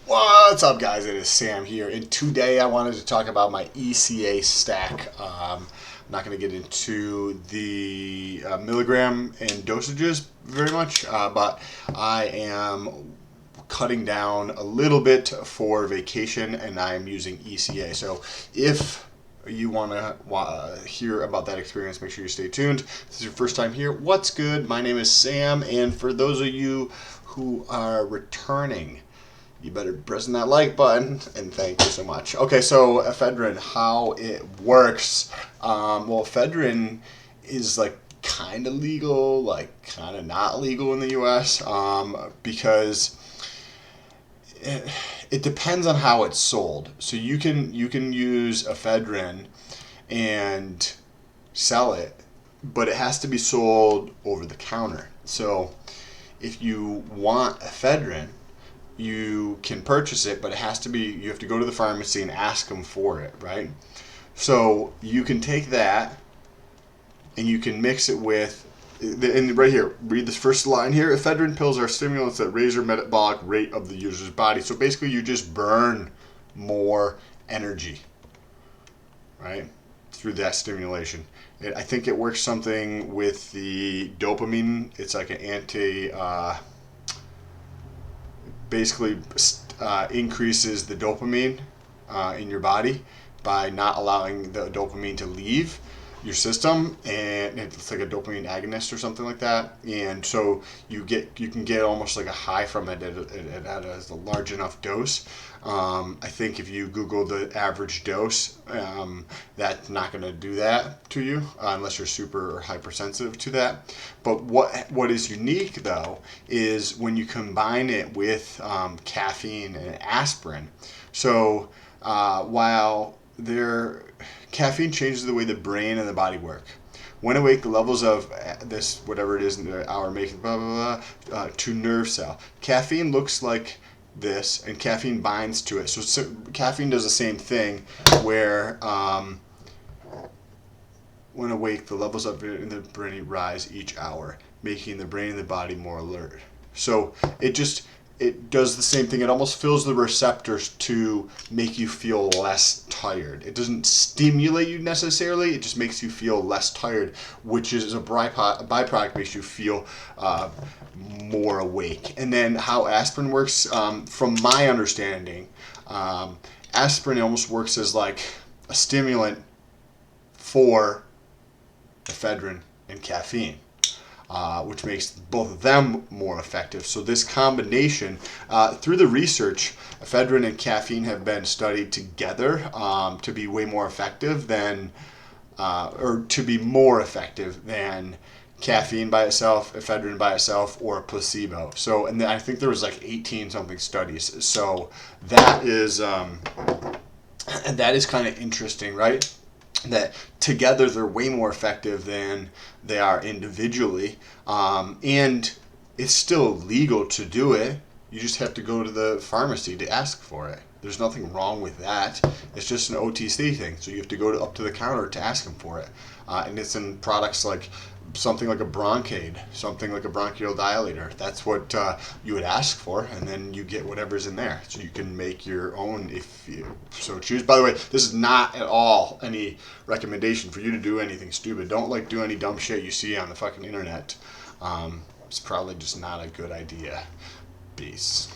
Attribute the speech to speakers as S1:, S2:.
S1: What's up, guys? It is Sam here, and today I wanted to talk about my ECA stack. I'm not going to get into the milligram and dosages very much, but I am cutting down a little bit for vacation, and I am using ECA. So if you want to hear about that experience, make sure you stay tuned. If this is your first time here, what's good? My name is Sam, and for those of you who are returning, you better press that like button, and thank you so much. Okay, so ephedrine, how it works. Well, ephedrine is like kind of legal, like kind of not legal in the U.S. Because it depends on how it's sold. So you can use ephedrine and sell it, but it has to be sold over the counter. So if you want ephedrine, you can purchase it, but it has to be, you have to go to the pharmacy and ask them for it, right? So you can take that and you can mix it with, and right here, read this first line here: ephedrine pills are stimulants that raise your metabolic rate of the user's body. So basically you just burn more energy, right, through that stimulation. I think it works something with the dopamine. It's like an basically increases the dopamine in your body by not allowing the dopamine to leave your system, and it's like a dopamine agonist or something like that. And so you can get almost like a high from it at a large enough dose. I think if you Google the average dose, that's not going to do that to you unless you're super hypersensitive to that. But what is unique though is when you combine it with caffeine and aspirin. So while caffeine changes the way the brain and the body work. When awake, the levels of this, whatever it is in the hour making, blah, blah, blah, to nerve cell. Caffeine looks like this, and caffeine binds to it. So caffeine does the same thing, where when awake, the levels of it in the brain rise each hour, making the brain and the body more alert. So it does the same thing. It almost fills the receptors to make you feel less tired. It doesn't stimulate you necessarily. It just makes you feel less tired, which is a byproduct, makes you feel more awake. And then how aspirin works, from my understanding, aspirin almost works as like a stimulant for ephedrine and caffeine. Which makes both of them more effective. So this combination, through the research, ephedrine and caffeine have been studied together to be way more effective than, or to be more effective than caffeine by itself, ephedrine by itself, or placebo. So, and I think there was like 18 something studies. So that is kind of interesting, right? That together they're way more effective than they are individually, and it's still legal to do it. You just have to go to the pharmacy to ask for it. There's nothing wrong with that. It's just an OTC thing, so you have to go up to the counter to ask them for it. And it's in products like something like a Broncaid, something like a bronchial dilator. That's what you would ask for, and then you get whatever's in there. So you can make your own if you so choose. By the way, this is not at all any recommendation for you to do anything stupid. Don't do any dumb shit you see on the fucking internet. It's probably just not a good idea. Peace.